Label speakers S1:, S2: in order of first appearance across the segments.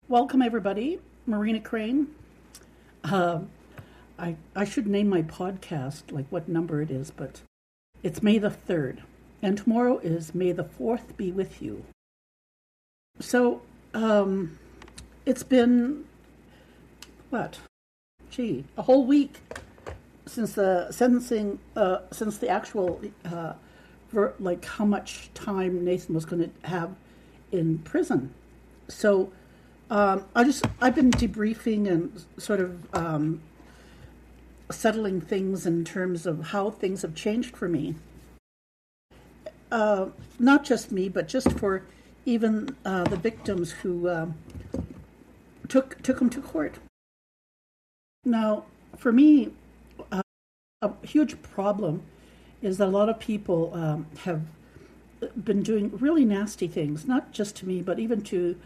S1: Welcome, everybody. Marina Crane. Uh, I should name my podcast like what number it is, but it's May the 3rd. And tomorrow is May the 4th be with you. So, it's been, a whole week since the sentencing, since the actual, how much time Nathan was going to have in prison. So, I've been debriefing and sort of settling things in terms of how things have changed for me. Not just me, but just for even the victims who took them to court. Now, for me, a huge problem is that a lot of people have been doing really nasty things, not just to me, but even to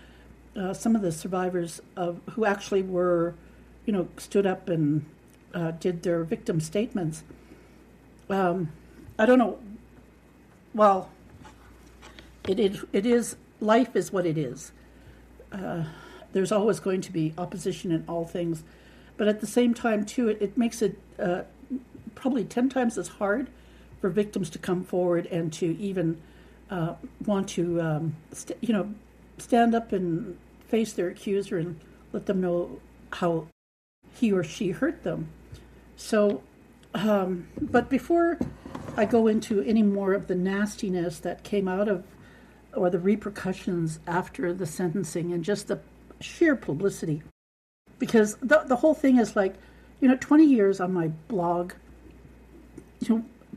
S1: some of the survivors who actually were, stood up and did their victim statements. I don't know. Well, it is life is what it is. There's always going to be opposition in all things, but at the same time, too, it makes it probably 10 times as hard for victims to come forward and to even want to, stand up and face their accuser and let them know how he or she hurt them. So, but before I go into any more of the nastiness that came out of, or the repercussions after the sentencing and just the sheer publicity, because the whole thing is 20 years on my blog,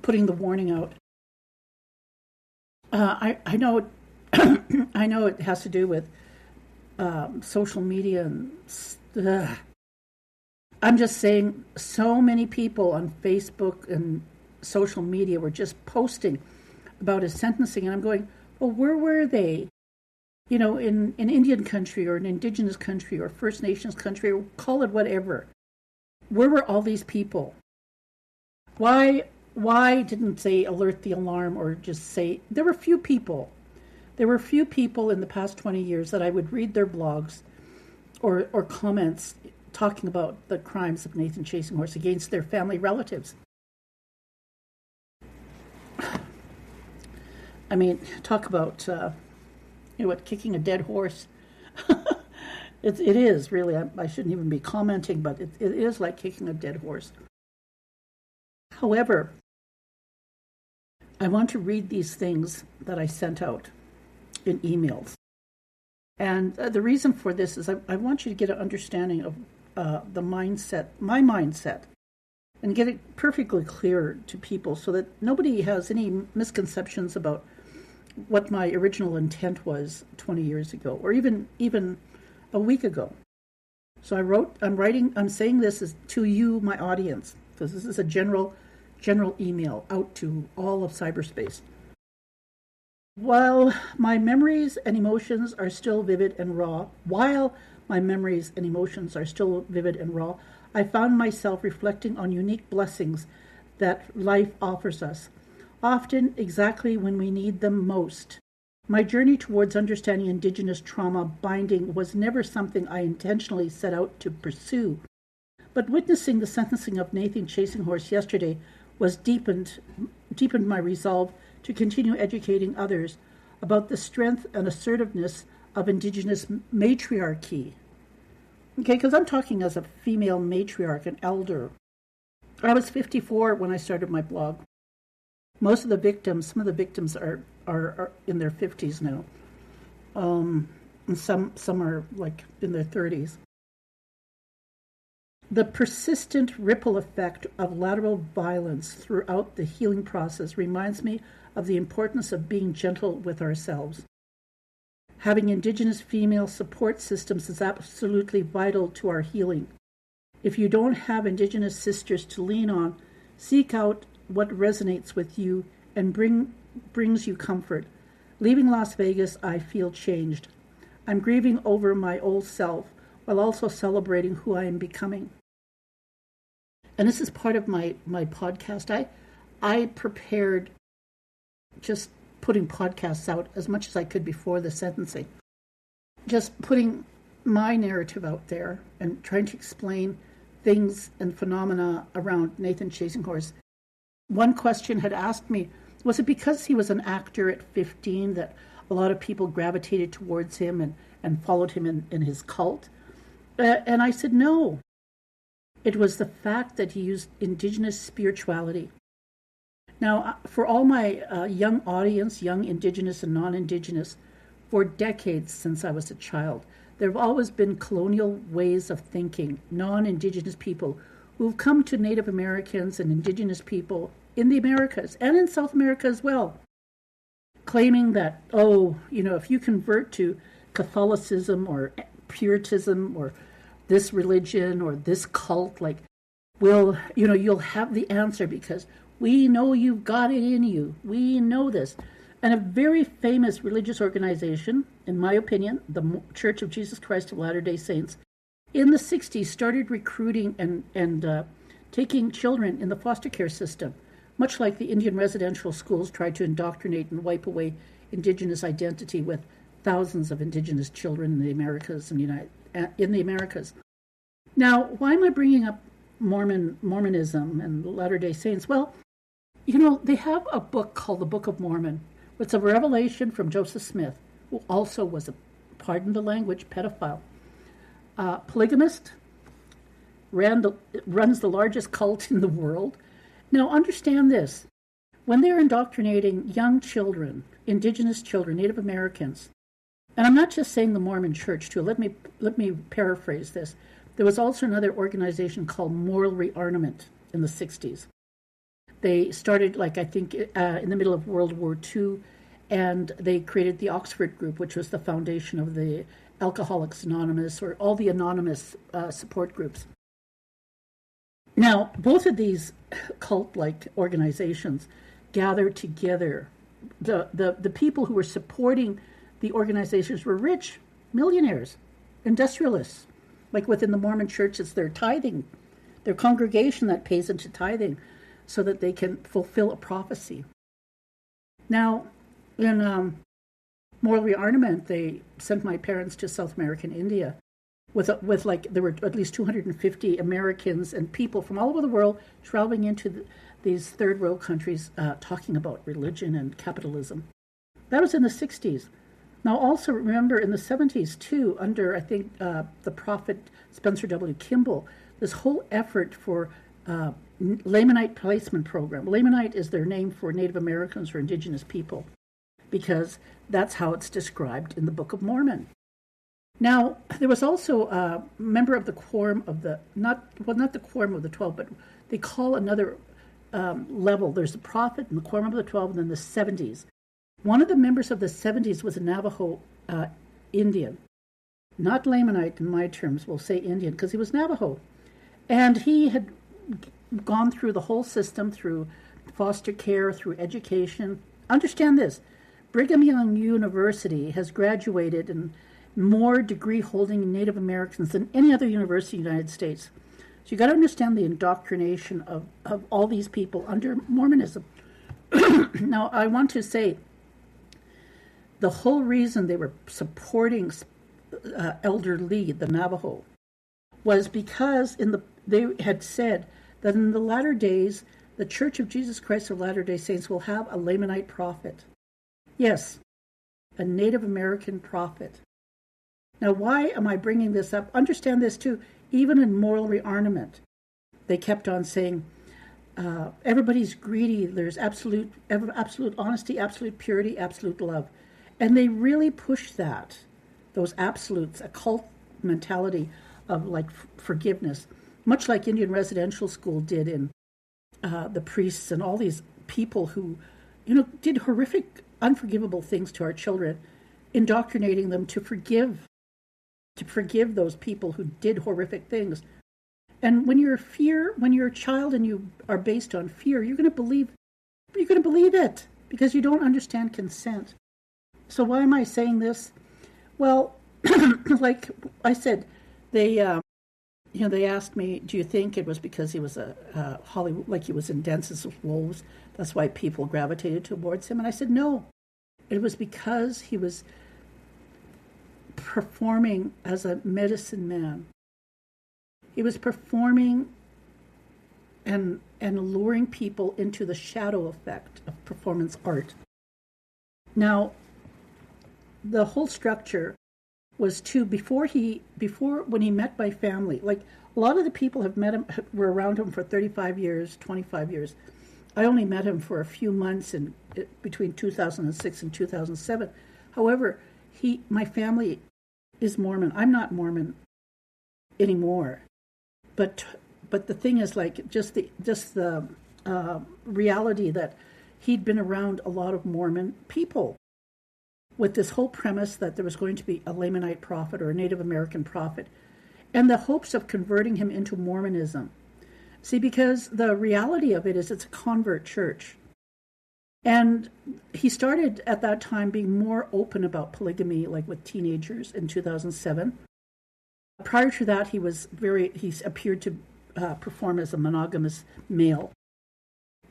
S1: putting the warning out. I know I know it has to do with social media and I'm just saying, so many people on Facebook and social media were just posting about his sentencing, and I'm going, well, where were they? In Indian country or an Indigenous country or First Nations country, or call it whatever. Where were all these people? Why didn't they alert the alarm or just say, there were few people. There were few people in the past 20 years that I would read their blogs or comments talking about the crimes of Nathan Chasing Horse against their family relatives. I mean, talk about, kicking a dead horse. It is, really. I shouldn't even be commenting, but it is like kicking a dead horse. However, I want to read these things that I sent out in emails. And the reason for this is I want you to get an understanding of the mindset, my mindset, and get it perfectly clear to people so that nobody has any misconceptions about what my original intent was 20 years ago, or even a week ago. So I'm saying this is to you, my audience, because this is a general email out to all of cyberspace. While my memories and emotions are still vivid and raw, I found myself reflecting on unique blessings that life offers us, often exactly when we need them most. My journey towards understanding Indigenous trauma binding was never something I intentionally set out to pursue, but witnessing the sentencing of Nathan Chasing Horse yesterday was deepened my resolve to continue educating others about the strength and assertiveness of Indigenous matriarchy. Okay, because I'm talking as a female matriarch, an elder. I was 54 when I started my blog. Some of the victims are in their 50s now. And some are in their 30s. The persistent ripple effect of lateral violence throughout the healing process reminds me of the importance of being gentle with ourselves. Having Indigenous female support systems is absolutely vital to our healing. If you don't have Indigenous sisters to lean on, seek out what resonates with you and brings you comfort. Leaving Las Vegas, I feel changed. I'm grieving over my old self while also celebrating who I am becoming. And this is part of my podcast. I prepared just putting podcasts out as much as I could before the sentencing. Just putting my narrative out there and trying to explain things and phenomena around Nathan Chasing Horse, one question had asked me, was it because he was an actor at 15 that a lot of people gravitated towards him and followed him in his cult? And I said, no. It was the fact that he used Indigenous spirituality. Now, for all my young audience, young Indigenous and non-Indigenous, for decades since I was a child, there have always been colonial ways of thinking, non-Indigenous people who've come to Native Americans and Indigenous people in the Americas and in South America as well, claiming that, if you convert to Catholicism or Puritanism or this religion or this cult, you'll have the answer because we know you've got it in you. We know this. And a very famous religious organization, in my opinion, the Church of Jesus Christ of Latter-day Saints, in the 60s started recruiting and taking children in the foster care system, much like the Indian residential schools tried to indoctrinate and wipe away Indigenous identity with thousands of Indigenous children in the Americas in the Americas. Now, why am I bringing up Mormonism and Latter-day Saints? Well, they have a book called the Book of Mormon. It's a revelation from Joseph Smith, who also was a, pardon the language, pedophile. Polygamist, runs the largest cult in the world. Now, understand this. When they're indoctrinating young children, Indigenous children, Native Americans, and I'm not just saying the Mormon Church, too. Let me paraphrase this. There was also another organization called Moral Rearmament in the 60s. They started, in the middle of World War II, and they created the Oxford Group, which was the foundation of the Alcoholics Anonymous or all the anonymous support groups. Now, both of these cult-like organizations gathered together. The people who were supporting the organizations were rich, millionaires, industrialists. Like within the Mormon Church, it's their tithing, their congregation that pays into tithing so that they can fulfill a prophecy. Now, in Moral Rearmament, they sent my parents to South American India with there were at least 250 Americans and people from all over the world traveling into these third world countries talking about religion and capitalism. That was in the 60s. Now, also remember in the 70s, too, under, I think, the prophet Spencer W. Kimball, this whole effort for Lamanite placement program. Lamanite is their name for Native Americans or Indigenous people, because that's how it's described in the Book of Mormon. Now, there was also a member of the quorum of the, not the quorum of the 12, but they call another level. There's the prophet and the quorum of the 12, and then the 70s. One of the members of the 70s was a Navajo Indian. Not Lamanite in my terms, we'll say Indian, because he was Navajo. And he had gone through the whole system, through foster care, through education. Understand this, Brigham Young University has graduated in more degree-holding Native Americans than any other university in the United States. So you got to understand the indoctrination of all these people under Mormonism. Now, I want to say, the whole reason they were supporting Elder Lee, the Navajo, was because they had said that in the latter days, the Church of Jesus Christ of Latter-day Saints will have a Lamanite prophet. Yes, a Native American prophet. Now, why am I bringing this up? Understand this too. Even in Moral Rearmament, they kept on saying, everybody's greedy. There's absolute honesty, absolute purity, absolute love. And they really pushed those absolutes, a cult mentality of forgiveness, much like Indian residential school did in the priests and all these people who, did horrific, unforgivable things to our children, indoctrinating them to forgive those people who did horrific things. And when you're a child and you are based on fear, you're going to believe it because you don't understand consent. So why am I saying this? Well, like I said, they asked me, do you think it was because he was a Hollywood, like he was in Dances with Wolves, that's why people gravitated towards him? And I said, no, it was because he was performing as a medicine man. He was performing and luring people into the shadow effect of performance art. Now, the whole structure was before when he met my family, like a lot of the people have met him, were around him for 35 years, 25 years. I only met him for a few months between 2006 and 2007. However, my family is Mormon. I'm not Mormon anymore, but the thing is, like, just the reality that he'd been around a lot of Mormon people with this whole premise that there was going to be a Lamanite prophet or a Native American prophet, and the hopes of converting him into Mormonism. See, because the reality of it is it's a convert church. And he started at that time being more open about polygamy, like with teenagers in 2007. Prior to that, he appeared to perform as a monogamous male.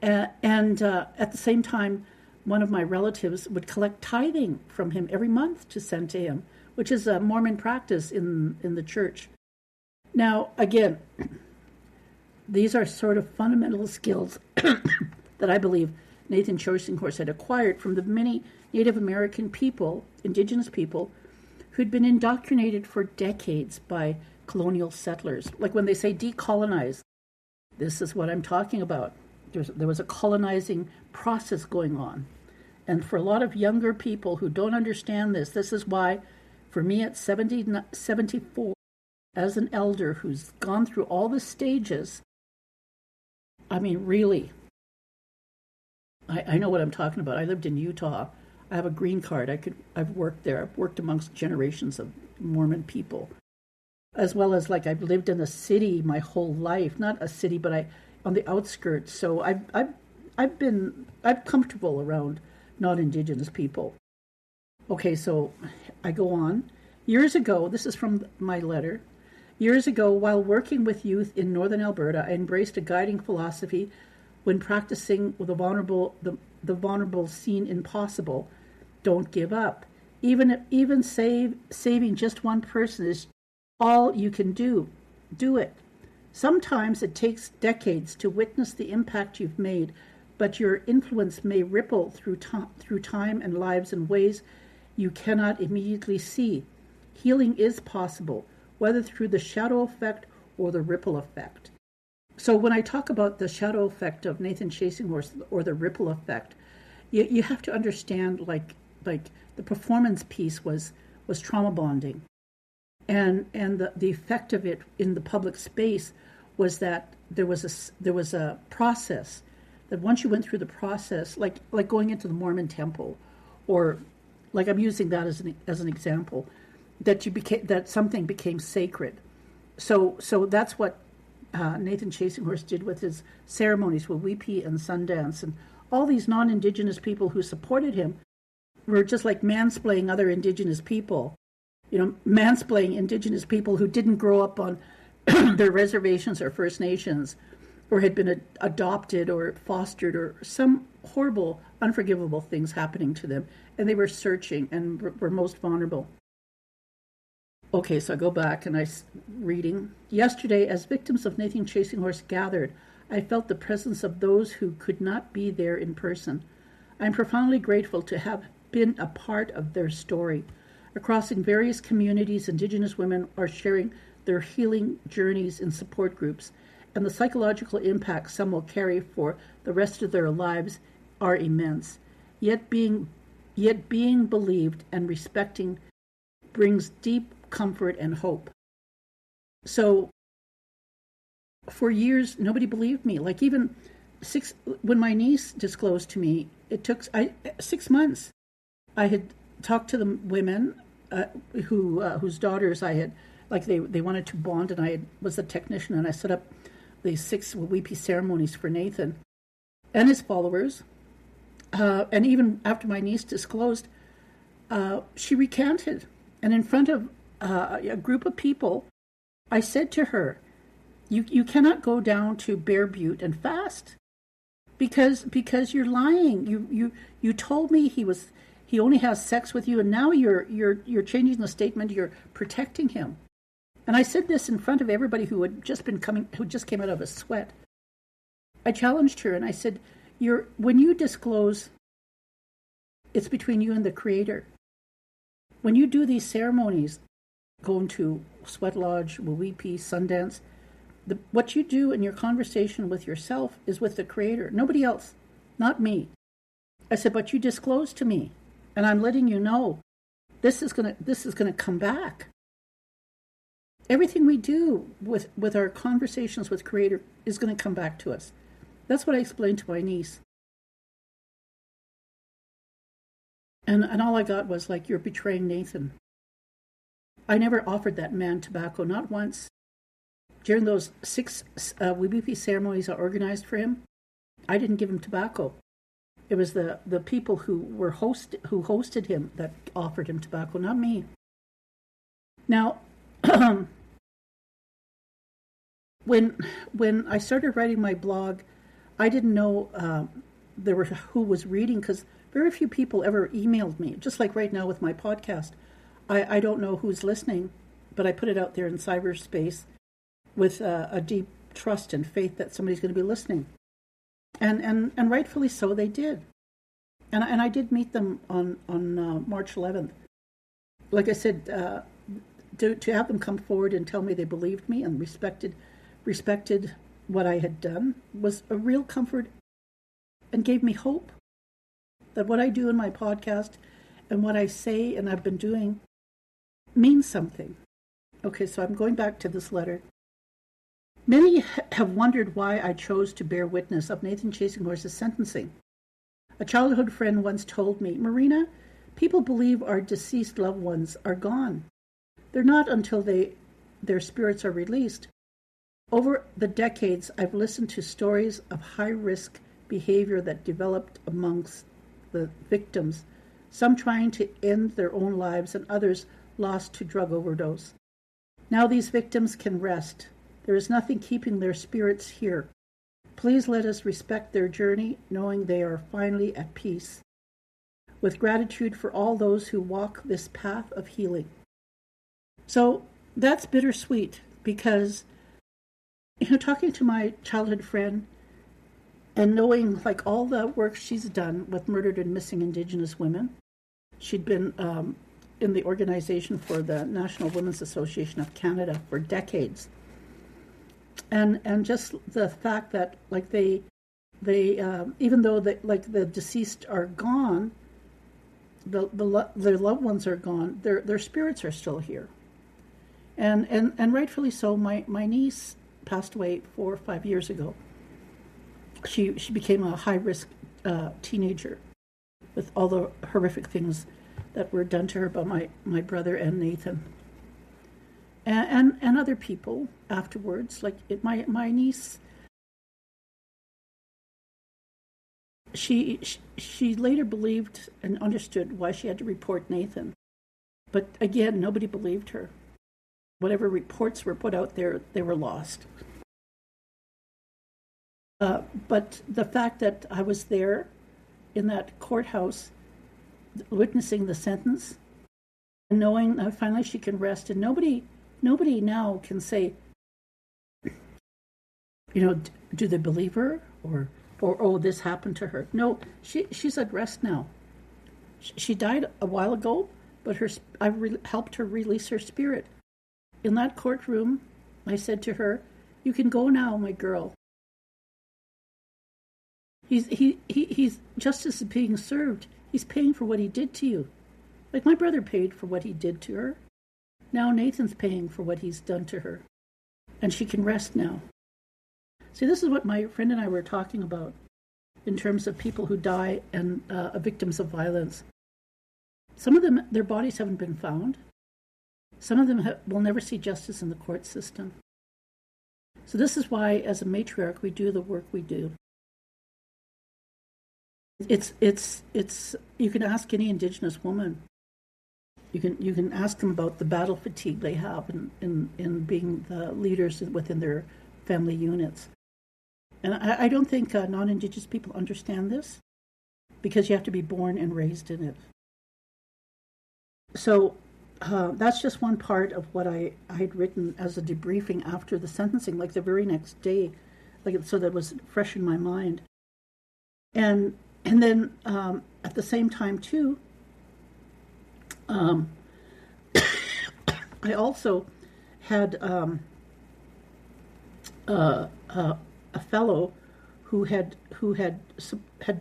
S1: And at the same time, one of my relatives would collect tithing from him every month to send to him, which is a Mormon practice in the church. Now, again, these are sort of fundamental skills that I believe Nathan Chasing-Horse had acquired from the many Native American people, indigenous people, who'd been indoctrinated for decades by colonial settlers. Like when they say decolonize, this is what I'm talking about. There was a colonizing process going on. And for a lot of younger people who don't understand this is why, for me at 74, as an elder who's gone through all the stages, I mean, really, I know what I'm talking about. I lived in Utah. I have a green card. I've worked there. I've worked amongst generations of Mormon people, as well as, like, I've lived in a city my whole life. Not a city, but on the outskirts. So I'm comfortable around non-Indigenous people. Okay, so I go on. Years ago, this is from my letter. Years ago, while working with youth in northern Alberta, I embraced a guiding philosophy when practicing with the vulnerable seen impossible. Don't give up. Even saving just one person is all you can do. Do it. Sometimes it takes decades to witness the impact you've made, but your influence may ripple through time and lives in ways you cannot immediately see. Healing is possible, whether through the shadow effect or the ripple effect. So when I talk about the shadow effect of Nathan Chasing-Horse or the ripple effect, you have to understand, like the performance piece was trauma bonding, and the effect of it in the public space was that there was a process that once you went through the process, like going into the Mormon temple, or like I'm using that as an example, that something became sacred. So that's what Nathan Chasing-Horse did with his ceremonies with Weepy and Sundance, and all these non-Indigenous people who supported him were just like mansplaining other Indigenous people, mansplaining Indigenous people who didn't grow up on their reservations or First Nations, or had been adopted or fostered, or some horrible, unforgivable things happening to them, and they were searching and were most vulnerable. Okay, so I go back and reading. Yesterday, as victims of Nathan Chasing-Horse gathered, I felt the presence of those who could not be there in person. I am profoundly grateful to have been a part of their story. Across in various communities, Indigenous women are sharing their healing journeys in support groups, and the psychological impacts some will carry for the rest of their lives are immense. Yet being believed and respecting brings deep comfort and hope. So for years, nobody believed me. Like even when my niece disclosed to me, it took 6 months. I had talked to the women whose daughters I had, like they wanted to bond, and I was the technician, and I set up these 6 weepy ceremonies for Nathan and his followers. And even after my niece disclosed, she recanted. And in front of a group of people, I said to her, you cannot go down to Bear Butte and fast because you're lying. You told me he He only has sex with you, and now you're changing the statement. You're protecting him. And I said this in front of everybody who just came out of a sweat. I challenged her and I said, when you disclose, it's between you and the Creator. When you do these ceremonies, going to Sweat Lodge, Weepi, Sundance, what you do in your conversation with yourself is with the Creator, nobody else, not me. I said, but you disclose to me, and I'm letting you know this is gonna come back. Everything we do with our conversations with Creator is going to come back to us. That's what I explained to my niece. And all I got was like, you're betraying Nathan. I never offered that man tobacco, not once. During those 6 Weepi ceremonies I organized for him, I didn't give him tobacco. It was the people who hosted him that offered him tobacco, not me. Now, when I started writing my blog, I didn't know who was reading, because very few people ever emailed me. Just like right now with my podcast, I don't know who's listening, but I put it out there in cyberspace with a deep trust and faith that somebody's going to be listening, and rightfully so, they did. And I did meet them on March 11th. Like I said, to have them come forward and tell me they believed me and respected what I had done was a real comfort and gave me hope that what I do in my podcast and what I say and I've been doing means something. Okay, so I'm going back to this letter. Many have wondered why I chose to bear witness of Nathan Chasing Horse's sentencing. A childhood friend once told me, Marina, people believe our deceased loved ones are gone. They're not until their spirits are released. Over the decades, I've listened to stories of high-risk behavior that developed amongst the victims, some trying to end their own lives and others lost to drug overdose. Now these victims can rest. There is nothing keeping their spirits here. Please let us respect their journey, knowing they are finally at peace. With gratitude for all those who walk this path of healing. So that's bittersweet, because talking to my childhood friend and knowing like all the work she's done with murdered and missing Indigenous women. She'd been in the organization for the National Women's Association of Canada for decades. And just the fact that like they even though the deceased are gone, their loved ones are gone, their spirits are still here. And rightfully so. My niece passed away 4 or 5 years ago. She became a high-risk teenager with all the horrific things that were done to her by my brother and Nathan. And other people afterwards. Like my niece, she later believed and understood why she had to report Nathan. But again, nobody believed her. Whatever reports were put out there, they were lost. But the fact that I was there in that courthouse witnessing the sentence and knowing finally she can rest, and nobody now can say, do they believe her or oh, this happened to her. No, she's at rest now. She died a while ago, but I helped her release her spirit. In that courtroom, I said to her, "You can go now, my girl. He's justice is being served. He's paying for what he did to you. Like my brother paid for what he did to her. Now Nathan's paying for what he's done to her. And she can rest now." See, this is what my friend and I were talking about in terms of people who die and victims of violence. Some of them, their bodies haven't been found. Some of them will never see justice in the court system. So this is why, as a matriarch, we do the work we do. It's. You can ask any Indigenous woman. You can ask them about the battle fatigue they have in being the leaders within their family units. And I don't think non-Indigenous people understand this, because you have to be born and raised in it. So that's just one part of what I had written as a debriefing after the sentencing, like the very next day, like so that was fresh in my mind. And then at the same time too, I also had a fellow who had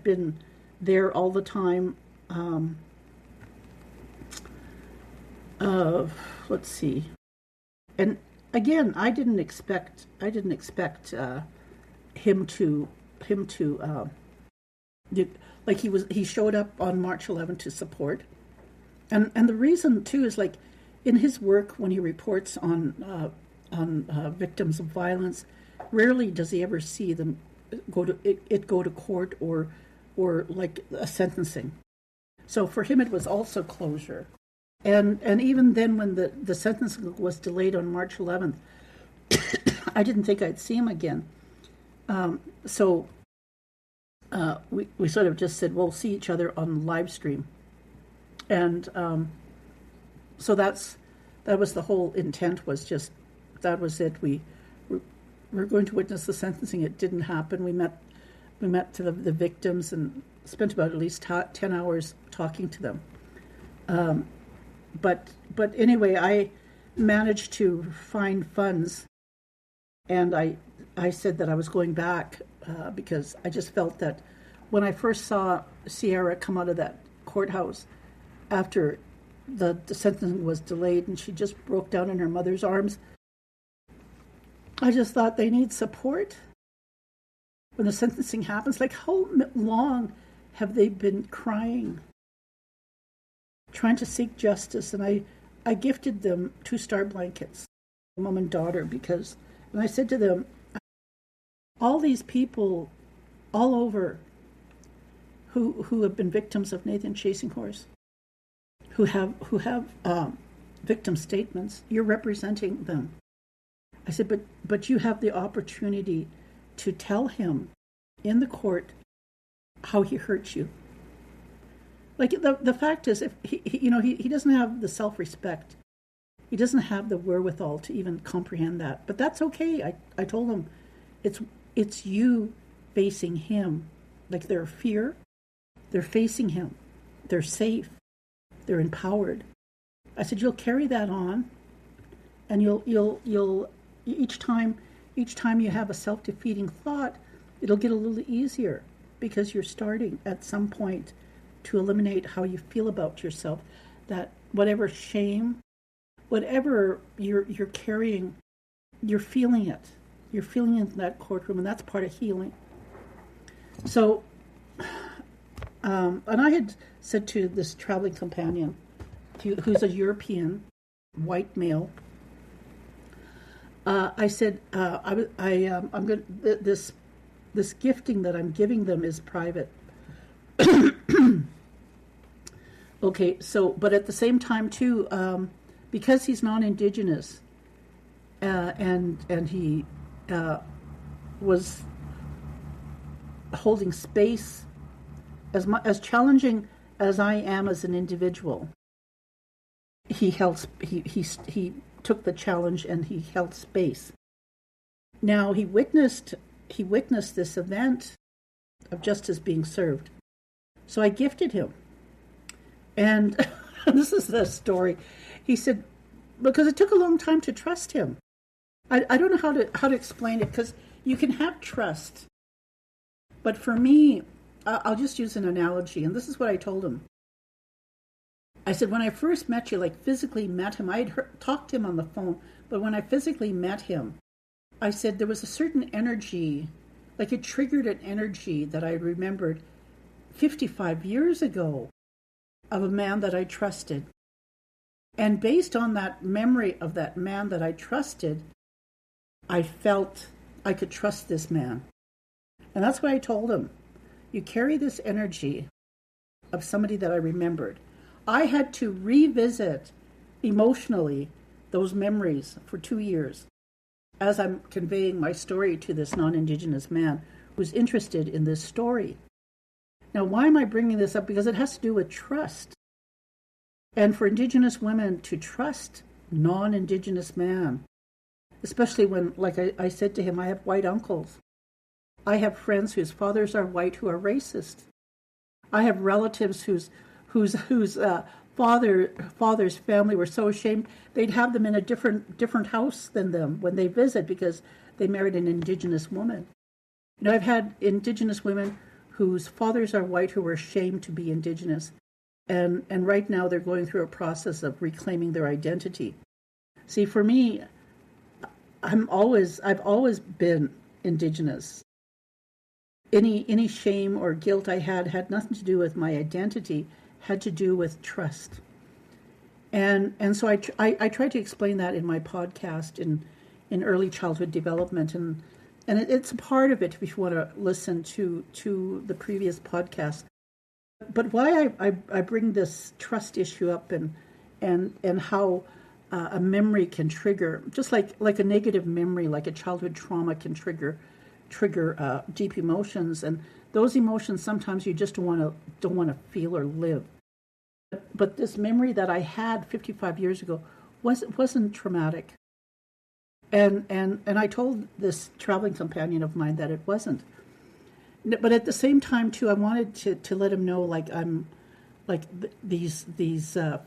S1: been there all the time. Let's see, and again, I didn't expect him to like he showed up on March 11th to support, and the reason too is like in his work when he reports on victims of violence, rarely does he ever see them go to court or like a sentencing. So for him, it was also closure. And even then, when the sentencing was delayed on March 11th, I didn't think I'd see him again. So we sort of just said, we'll see each other on live stream. And so that was the whole intent, was just, that was it. We're going to witness the sentencing. It didn't happen. We met to the victims and spent about at least 10 hours talking to them. But anyway, I managed to find funds, and I said that I was going back because I just felt that when I first saw Sierra come out of that courthouse after the sentencing was delayed and she just broke down in her mother's arms, I just thought they need support when the sentencing happens. Like, how long have they been crying, trying to seek justice? And I gifted them 2 star blankets, mom and daughter, because, and I said to them, all these people all over who have been victims of Nathan Chasing Horse, who have victim statements, you're representing them. I said, but you have the opportunity to tell him in the court how he hurt you. Like, the fact is, if he doesn't have the self-respect, he doesn't have the wherewithal to even comprehend that. But that's okay. I told him, it's you facing him. Like, their fear, they're facing him. They're safe. They're empowered. I said, you'll carry that on, and you'll each time you have a self-defeating thought, it'll get a little easier, because you're starting at some point to eliminate how you feel about yourself. That whatever shame, whatever you're carrying, you're feeling it. You're feeling it in that courtroom, and that's part of healing. So, and I had said to this traveling companion, who's a European white male, I said, I'm going. This gifting that I'm giving them is private. Okay, so, but at the same time too, because he's non-Indigenous, and he was holding space, as challenging as I am as an individual, he took the challenge and he held space. Now he witnessed this event of justice being served. So I gifted him. And this is the story. He said, because it took a long time to trust him. I don't know how to explain it, because you can have trust. But for me, I'll just use an analogy, and this is what I told him. I said, when I first met you, like physically met him, I had talked to him on the phone, but when I physically met him, I said there was a certain energy, like it triggered an energy that I remembered 55 years ago of a man that I trusted. And based on that memory of that man that I trusted, I felt I could trust this man. And that's what I told him. You carry this energy of somebody that I remembered. I had to revisit emotionally those memories for 2 years as I'm conveying my story to this non-Indigenous man who's interested in this story. Now, why am I bringing this up? Because it has to do with trust. And for Indigenous women to trust non-Indigenous man, especially when, like I said to him, I have white uncles. I have friends whose fathers are white who are racist. I have relatives whose father's family were so ashamed they'd have them in a different house than them when they visit because they married an Indigenous woman. You know, I've had Indigenous women whose fathers are white who were ashamed to be Indigenous, and right now they're going through a process of reclaiming their identity. See, for me, I've always been Indigenous. Any shame or guilt I had nothing to do with my identity, had to do with trust. And so I try to explain that in my podcast in early childhood development, and it's a part of it if you want to listen to the previous podcast. But why I bring this trust issue up and how a memory can trigger, just like a negative memory, like a childhood trauma can trigger deep emotions, and those emotions sometimes you just don't want to feel or live. But this memory that I had 55 years ago wasn't traumatic, and I told this traveling companion of mine that it wasn't. But at the same time too, I wanted to let him know, like, I'm like these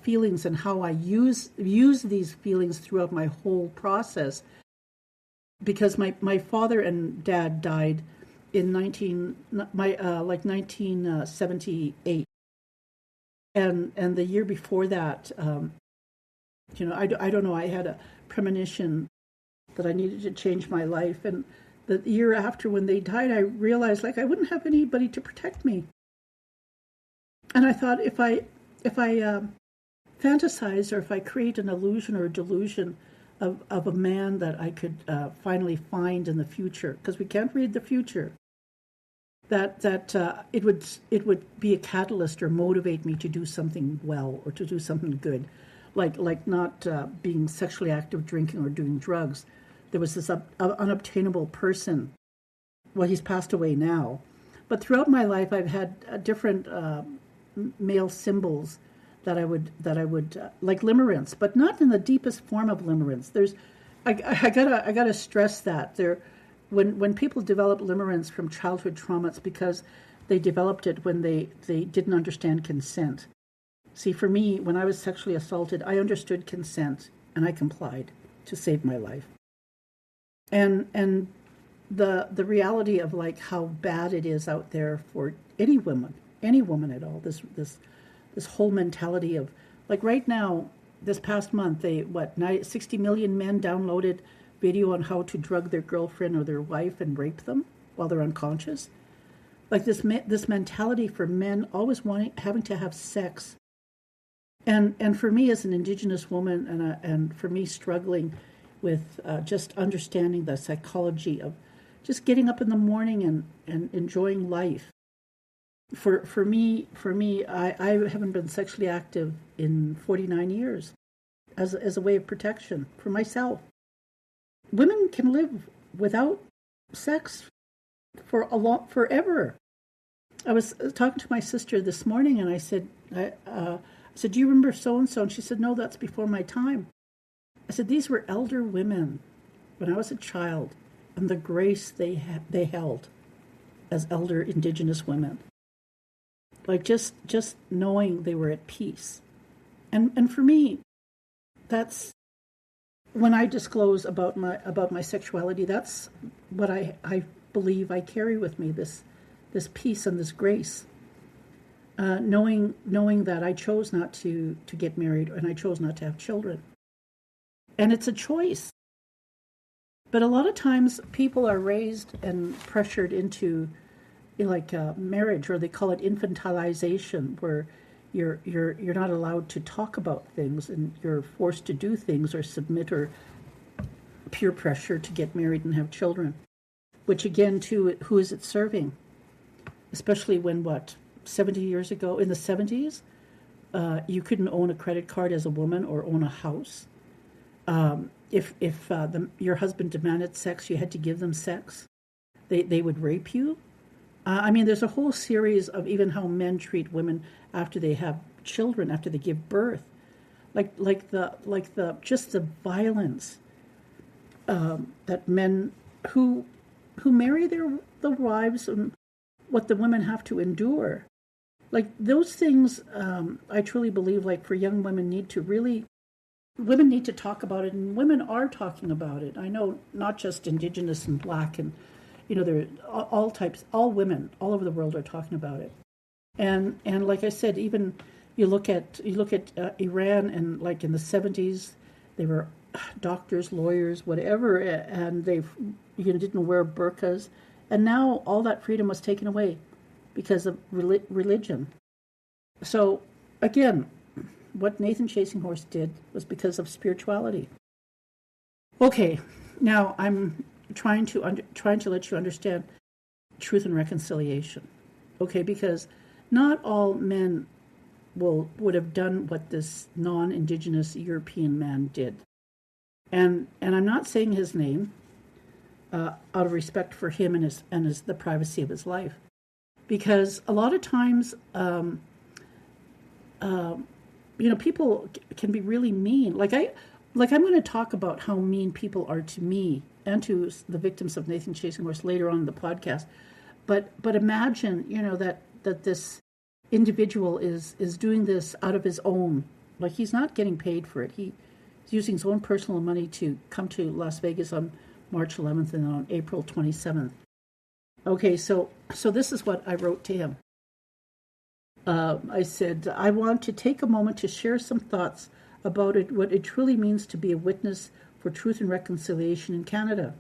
S1: feelings and how I use these feelings throughout my whole process. Because my father and dad died in 1978, and the year before that, I don't know. I had a premonition that I needed to change my life, and the year after when they died, I realized like I wouldn't have anybody to protect me, and I thought if I fantasize or if I create an illusion or a delusion of a man that I could finally find in the future, because we can't read the future, that it would be a catalyst or motivate me to do something well or to do something good, like not being sexually active, drinking, or doing drugs. There was this unobtainable person. Well, he's passed away now, but throughout my life I've had different male symbols that I would like limerence, but not in the deepest form of limerence. I gotta stress that when people develop limerence from childhood trauma, it's because they developed it when they didn't understand consent. See, for me, when I was sexually assaulted, I understood consent and I complied to save my life. And the reality of like how bad it is out there for any woman at all. This whole mentality of, like right now, this past month, 60 million men downloaded video on how to drug their girlfriend or their wife and rape them while they're unconscious. Like this mentality for men always having to have sex. And for me as an Indigenous woman, and for me struggling with just understanding the psychology of just getting up in the morning and enjoying life. For me, I haven't been sexually active in 49 years as a way of protection for myself. Women can live without sex forever. I was talking to my sister this morning, and I said, "Do you remember so and so?" And she said, "No, that's before my time." I said, "These were elder women when I was a child, and the grace they held as elder Indigenous women." Like just knowing they were at peace. And for me, that's when I disclose about my sexuality, that's what I believe I carry with me, this peace and this grace. Knowing that I chose not to get married and I chose not to have children. And it's a choice. But a lot of times people are raised and pressured into marriage, or they call it infantilization, where you're not allowed to talk about things and you're forced to do things or submit, or peer pressure to get married and have children. Which again, too, who is it serving? Especially when 70 years ago, in the 70s, you couldn't own a credit card as a woman or own a house. If your husband demanded sex, you had to give them sex. They would rape you. There's a whole series of even how men treat women after they have children, after they give birth. like the just the violence that men who marry the wives, and what the women have to endure. Like those things, I truly believe, like for young women, women need to talk about it, and women are talking about it. I know not just Indigenous and Black, and there are all types, all women all over the world are talking about it. And like I said, even you look at Iran, and like in the 70s, they were doctors, lawyers, whatever, and they didn't wear burqas, and now all that freedom was taken away because of religion. So again, what Nathan Chasing Horse did was because of spirituality. Okay, now I'm trying to let you understand truth and reconciliation. Okay, because not all men would have done what this non-Indigenous European man did. And I'm not saying his name out of respect for him and the privacy of his life, because a lot of times, people can be really mean. Like I'm going to talk about how mean people are to me and to the victims of Nathan Chasing Horse later on in the podcast. But imagine, that this individual is doing this out of his own. Like he's not getting paid for it. He's using his own personal money to come to Las Vegas on March 11th and on April 27th. Okay, so this is what I wrote to him. I said, I want to take a moment to share some thoughts about what it truly means to be a witness for truth and reconciliation in Canada.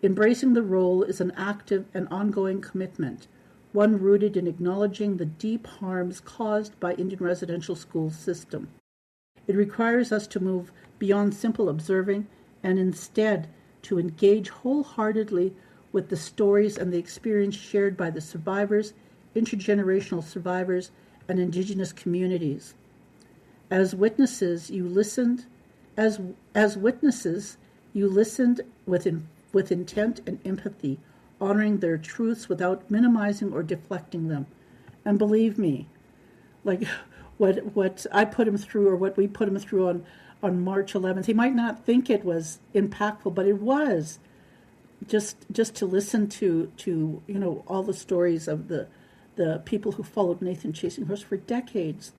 S1: Embracing the role is an active and ongoing commitment, one rooted in acknowledging the deep harms caused by Indian residential school system. It requires us to move beyond simple observing and instead to engage wholeheartedly with the stories and the experience shared by the survivors, intergenerational survivors, and Indigenous communities. As witnesses, you listened. As witnesses, you listened with intent and empathy, honoring their truths without minimizing or deflecting them. And believe me, like what I put him through, or what we put him through on March 11th, he might not think it was impactful, but it was. Just to listen to all the stories of the people who followed Nathan Chasing Horse for decades,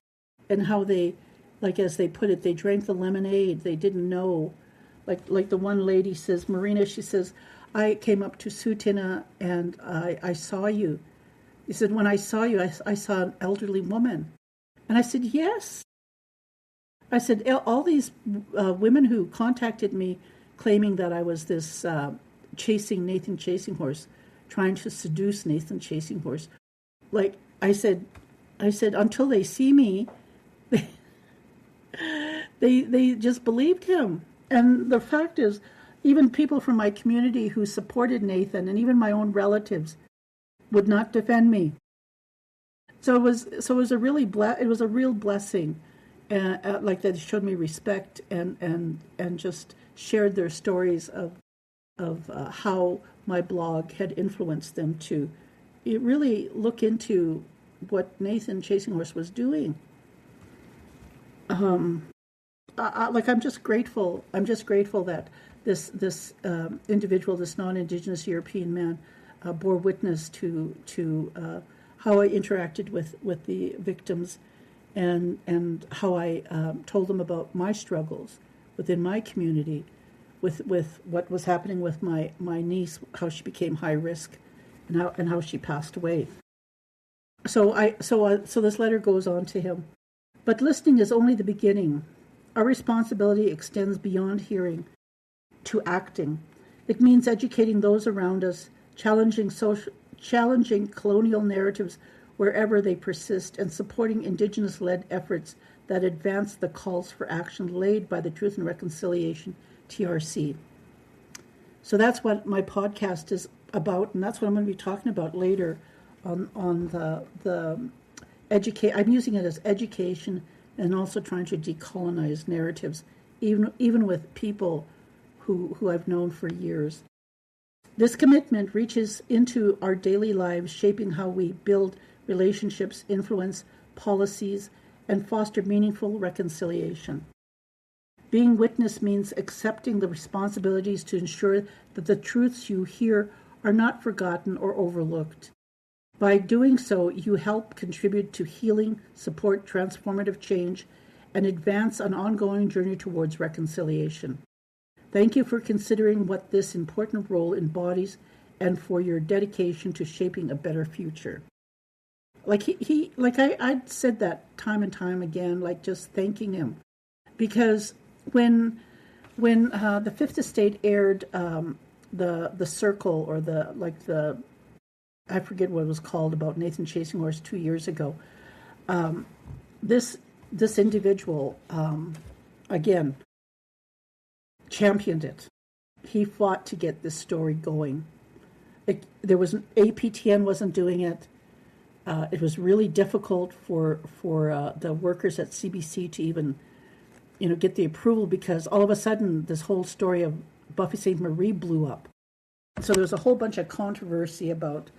S1: and how they, like as they put it, they drank the lemonade. They didn't know, like the one lady says, Marina, she says, I came up to Sutina and I saw you. He said, when I saw you, I saw an elderly woman. And I said, yes. I said, all these women who contacted me claiming that I was this chasing Nathan Chasing Horse, trying to seduce Nathan Chasing Horse. Like I said, until they see me, they just believed him. And the fact is, even people from my community who supported Nathan, and even my own relatives, would not defend me. So it was a real blessing, like that showed me respect and just shared their stories of how my blog had influenced them to really look into what Nathan Chasing Horse was doing. I'm just grateful. I'm just grateful that this individual, this non-Indigenous European man, bore witness to how I interacted with the victims, and how I told them about my struggles within my community, with what was happening with my niece, how she became high risk, and how she passed away. So this letter goes on to him. But listening is only the beginning. Our responsibility extends beyond hearing to acting. It means educating those around us, challenging colonial narratives wherever they persist, and supporting Indigenous-led efforts that advance the calls for action laid by the Truth and Reconciliation TRC. So that's what my podcast is about, and that's what I'm going to be talking about later on the educate. I'm using it as education, and also trying to decolonize narratives, even with people who I've known for years. This commitment reaches into our daily lives, shaping how we build relationships, influence policies, and foster meaningful reconciliation. Being witness means accepting the responsibilities to ensure that the truths you hear are not forgotten or overlooked. By doing so, you help contribute to healing, support transformative change, and advance an ongoing journey towards reconciliation. Thank you for considering what this important role embodies and for your dedication to shaping a better future. I said that time and time again, like just thanking him. Because when the Fifth Estate aired the Circle, or the I forget what it was called, about Nathan Chasing Horse 2 years ago, this individual again championed it. He fought to get this story going. There was APTN wasn't doing it. It was really difficult for the workers at CBC to even get the approval, because all of a sudden this whole story of Buffy St. Marie blew up. So there was a whole bunch of controversy about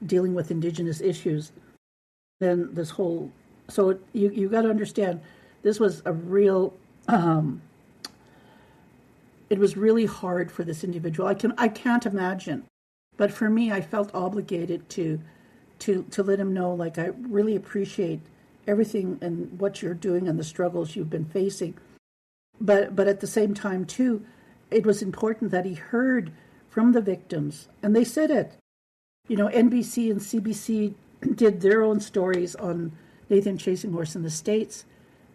S1: dealing with Indigenous issues. Then this whole, so you got to understand, this was a real, it was really hard for this individual. I can't imagine, but for me, I felt obligated to let him know, I really appreciate everything and what you're doing and the struggles you've been facing. But at the same time, too, it was important that he heard from the victims, and they said it. NBC and CBC did their own stories on Nathan Chasing Horse in the States,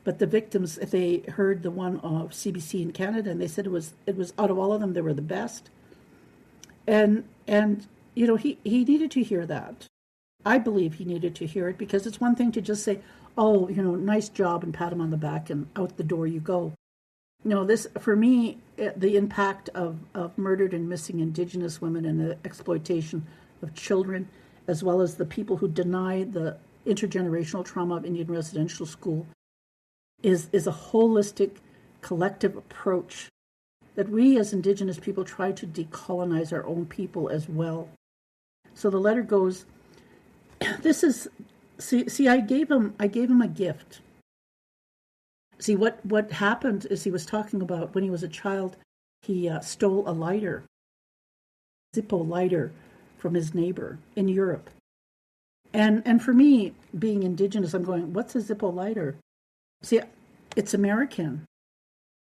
S1: but the victims, they heard the one of CBC in Canada, and they said it was out of all of them, they were the best. And he needed to hear that. I believe he needed to hear it, because it's one thing to just say, oh, nice job, and pat him on the back, and out the door you go. This, for me, the impact of murdered and missing Indigenous women and the exploitation of children, as well as the people who deny the intergenerational trauma of Indian residential school, is a holistic, collective approach that we as Indigenous people try to decolonize our own people as well. So the letter goes, this is, see, I gave him a gift. See, what happened is, he was talking about when he was a child, he stole a lighter, Zippo lighter, from his neighbor in Europe. And for me, being Indigenous, I'm going, what's a Zippo lighter? See, it's American.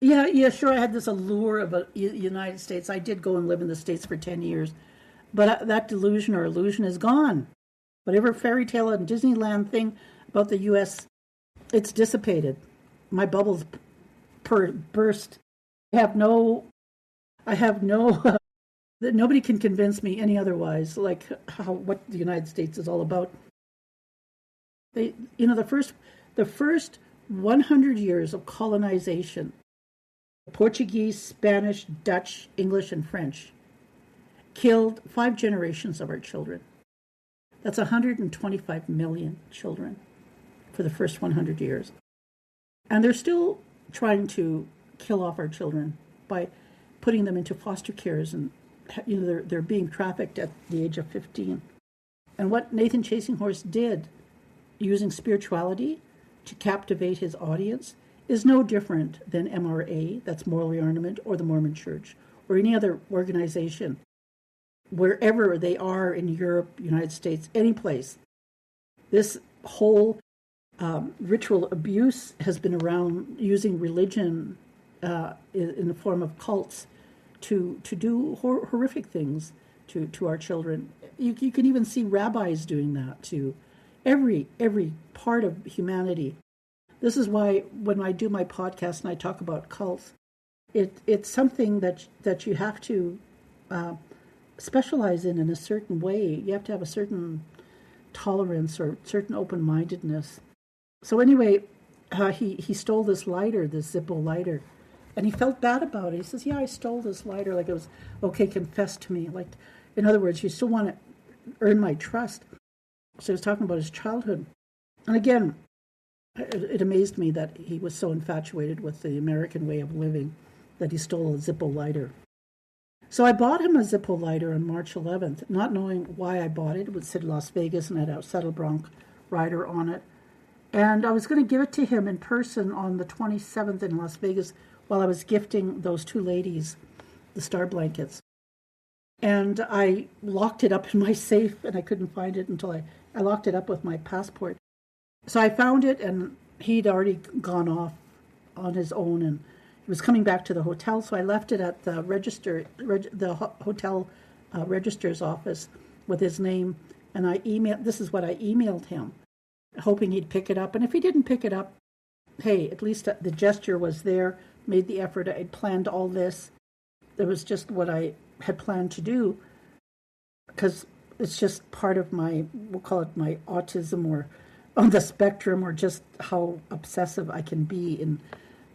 S1: Yeah, sure, I had this allure of the United States. I did go and live in the States for 10 years. But that delusion or illusion is gone. Whatever fairy tale and Disneyland thing about the U.S., it's dissipated. My bubbles burst. I have no nobody can convince me any otherwise, what the United States is all about. The first 100 years of colonization, Portuguese, Spanish, Dutch, English, and French, killed 5 generations of our children. That's 125 million children for the first 100 years. And they're still trying to kill off our children by putting them into foster cares, and they're being trafficked at the age of 15. And what Nathan Chasing Horse did, using spirituality to captivate his audience, is no different than MRA, that's Moral Rearmament, or the Mormon Church, or any other organization, wherever they are in Europe, United States, any place. This whole ritual abuse has been around, using religion in the form of cults to do horrific things to our children. You can even see rabbis doing that to every part of humanity. This is why when I do my podcast and I talk about cults, it's something that you have to specialize in a certain way. You have to have a certain tolerance or certain open-mindedness. So anyway, he stole this lighter, this Zippo lighter, and he felt bad about it. He says, yeah, I stole this lighter, it was, okay, confess to me. In other words, you still want to earn my trust. So he was talking about his childhood. And again, it amazed me that he was so infatuated with the American way of living that he stole a Zippo lighter. So I bought him a Zippo lighter on March 11th, not knowing why I bought it. It said Las Vegas and had a Saddle Bronc rider on it. And I was going to give it to him in person on the 27th in Las Vegas while I was gifting those two ladies the star blankets. And I locked it up in my safe, and I couldn't find it until I locked it up with my passport. So I found it, and he'd already gone off on his own, and he was coming back to the hotel. So I left it at the hotel registrar's office with his name, and this is what I emailed him, hoping he'd pick it up. And if he didn't pick it up, hey, at least the gesture was there, made the effort. I'd planned all this. It was just what I had planned to do, because it's just part of my, we'll call it my autism, or on the spectrum, or just how obsessive I can be in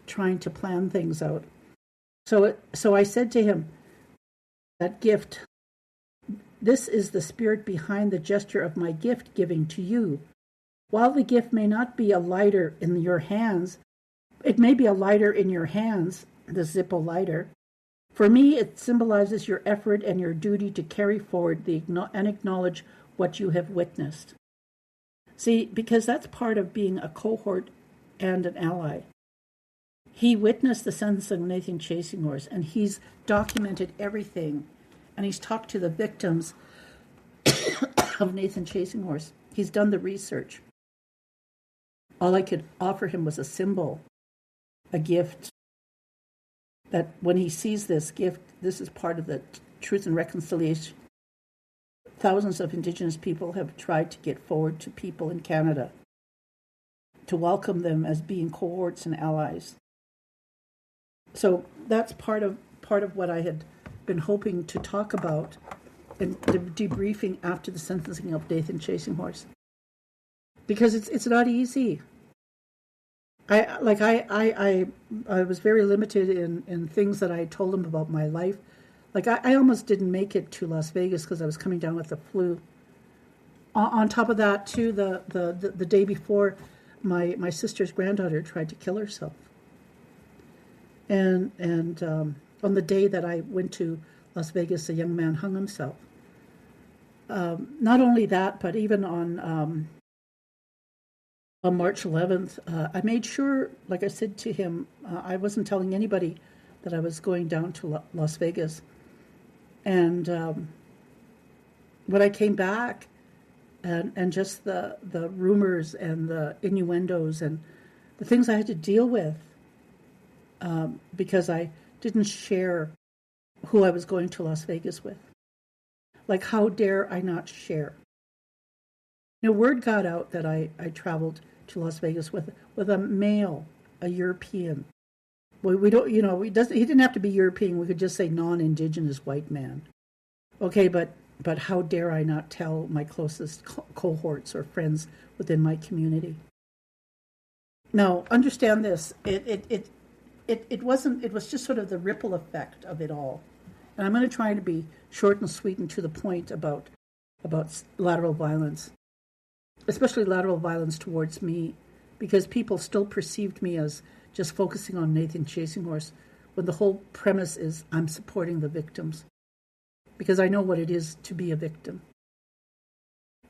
S1: trying to plan things out. So I said to him, that gift, this is the spirit behind the gesture of my gift giving to you. While the gift may not be a lighter in your hands, it may be a lighter in your hands, the Zippo lighter. For me, it symbolizes your effort and your duty to carry forward and acknowledge what you have witnessed. See, because that's part of being a cohort and an ally. He witnessed the sentencing of Nathan Chasing Horse, and he's documented everything, and he's talked to the victims of Nathan Chasing Horse. He's done the research. All I could offer him was a symbol, a gift, that when he sees this gift, this is part of the Truth and Reconciliation. Thousands of Indigenous people have tried to get forward to people in Canada to welcome them as being cohorts and allies. So that's part of what I had been hoping to talk about in the debriefing after the sentencing of Nathan Chasing Horse, because it's not easy. I was very limited in things that I told him about my life. Like I almost didn't make it to Las Vegas because I was coming down with the flu. On top of that, too, the day before, my sister's granddaughter tried to kill herself. And on the day that I went to Las Vegas, a young man hung himself. Not only that, but even on March 11th, I made sure, like I said to him, I wasn't telling anybody that I was going down to Las Vegas. And when I came back, and just the rumors and the innuendos and the things I had to deal with, because I didn't share who I was going to Las Vegas with. Like, how dare I not share? Word got out that I traveled to Las Vegas with a male, a European. We don't, he didn't have to be European. We could just say non-Indigenous white man. Okay, but how dare I not tell my closest cohorts or friends within my community? Now, understand this. It wasn't. It was just sort of the ripple effect of it all. And I'm going to try to be short and sweet and to the point about lateral violence, especially lateral violence towards me, because people still perceived me as just focusing on Nathan Chasing Horse, when the whole premise is I'm supporting the victims, because I know what it is to be a victim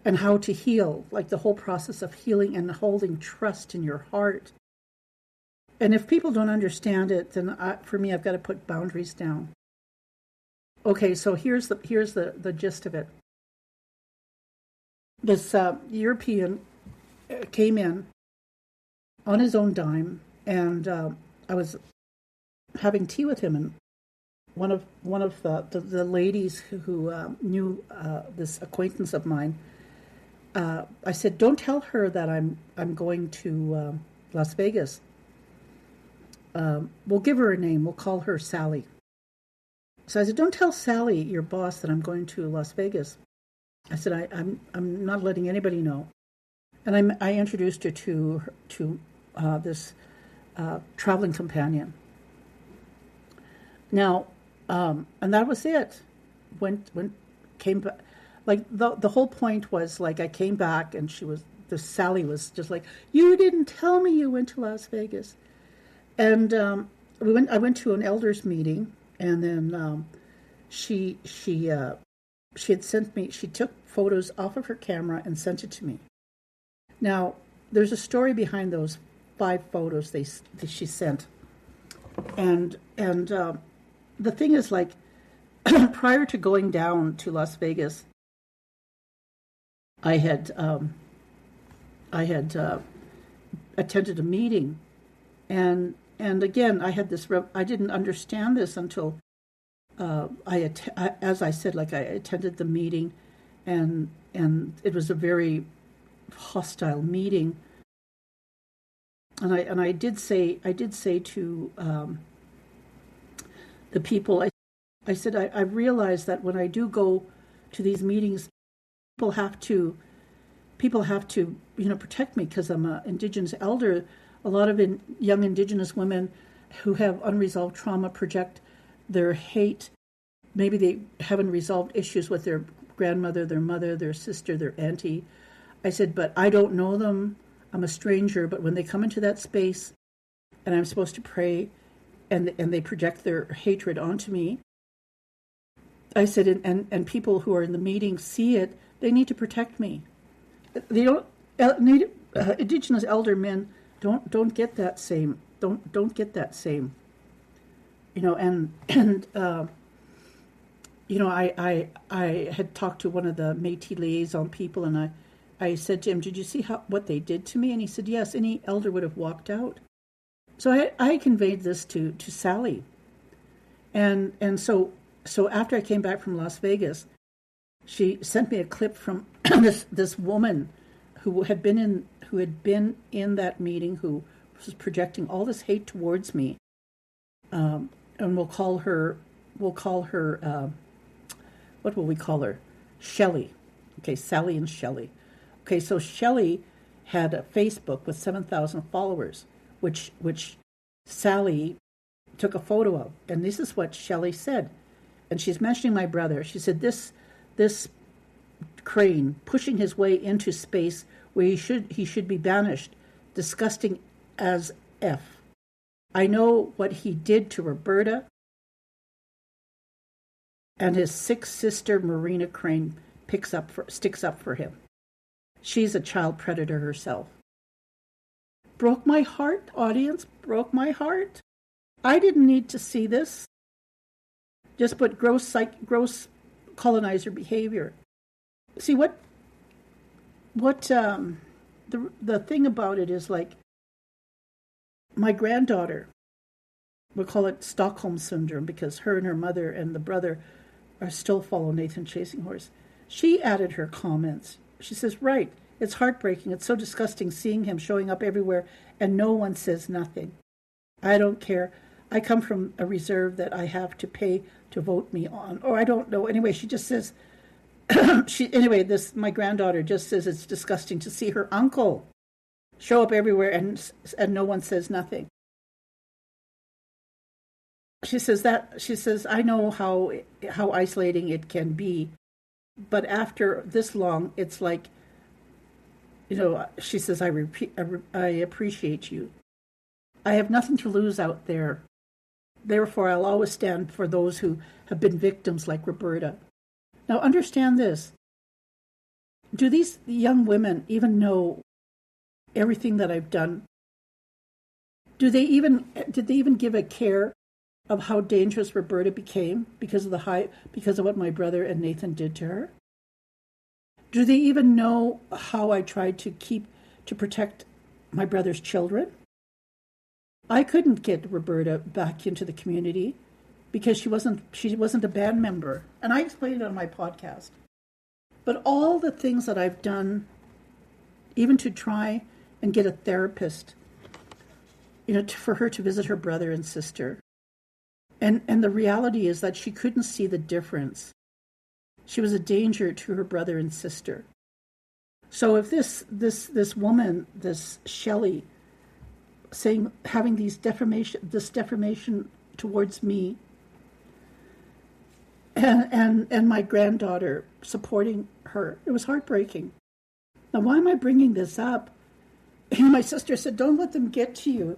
S1: and how to heal, like the whole process of healing and holding trust in your heart. And if people don't understand it, then for me, I've got to put boundaries down. Okay, so here's the gist of it. This European came in on his own dime, and I was having tea with him, and one of the ladies who knew this acquaintance of mine, I said, "Don't tell her that I'm going to Las Vegas. We'll give her a name. We'll call her Sally." So I said, "Don't tell Sally, your boss, that I'm going to Las Vegas." I said, I'm not letting anybody know. And I introduced her to this traveling companion. Now, and that was it. Came back, like the whole point was, like, I came back and Sally was just like, "You didn't tell me you went to Las Vegas." And I went to an elders meeting, and then she had sent me, she took photos off of her camera and sent it to me. Now, there's a story behind those 5 photos she sent, and the thing is, like, prior to going down to Las Vegas, I had attended a meeting, and again I had this. I didn't understand this until as I said, like, I attended the meeting, and it was a very hostile meeting, and I did say to the people, I said, I realize that when I do go to these meetings, people have to protect me because I'm an Indigenous elder. A lot of young Indigenous women who have unresolved trauma project their hate. Maybe they haven't resolved issues with their grandmother, their mother, their sister, their auntie. I said, but I don't know them. I'm a stranger. But when they come into that space and I'm supposed to pray and they project their hatred onto me, I said, and people who are in the meeting see it, they need to protect me. They don't. Indigenous elder men don't get that same. Don't get that same. I had talked to one of the Métis liaison people, and I said to him, "Did you see what they did to me?" And he said, "Yes, any elder would have walked out." So I conveyed this to Sally, and so after I came back from Las Vegas, she sent me a clip from this woman who had been in that meeting, who was projecting all this hate towards me, and we'll call her what will we call her? Shelley. Okay, Sally and Shelley. Okay, so Shelley had a Facebook with 7,000 followers, which Sally took a photo of, and this is what Shelley said. And she's mentioning my brother. She said, this Crane pushing his way into space where he should be banished, disgusting as F. I know what he did to Roberta and his sick sister Marina Crane sticks up for him. She's a child predator herself. Broke my heart, audience, broke my heart. I didn't need to see this. Just put gross colonizer behavior. See what the thing about it is, like, my granddaughter, we'll call it Stockholm syndrome because her and her mother and the brother are still follow Nathan Chasing Horse. She added her comments. She says, right, it's heartbreaking. It's so disgusting seeing him showing up everywhere and no one says nothing. I don't care. I come from a reserve that I have to pay to vote me on. Or I don't know. Anyway, she just says, my granddaughter just says it's disgusting to see her uncle show up everywhere and no one says nothing. She says, I know how isolating it can be, but after this long, it's like, she says, I appreciate you. I have nothing to lose out there. Therefore, I'll always stand for those who have been victims like Roberta. Now, understand this. Do these young women even know everything that I've done? Did they even give a care of how dangerous Roberta became because of what my brother and Nathan did to her? Do they even know how I tried to protect my brother's children? I couldn't get Roberta back into the community because she wasn't a band member, and I explained it on my podcast. But all the things that I've done, even to try and get a therapist, for her to visit her brother and sister, and the reality is that she couldn't see the difference. She was a danger to her brother and sister. So if this woman, this Shelley, having this defamation towards me, and my granddaughter supporting her, it was heartbreaking. Now, why am I bringing this up? My sister said, "Don't let them get to you."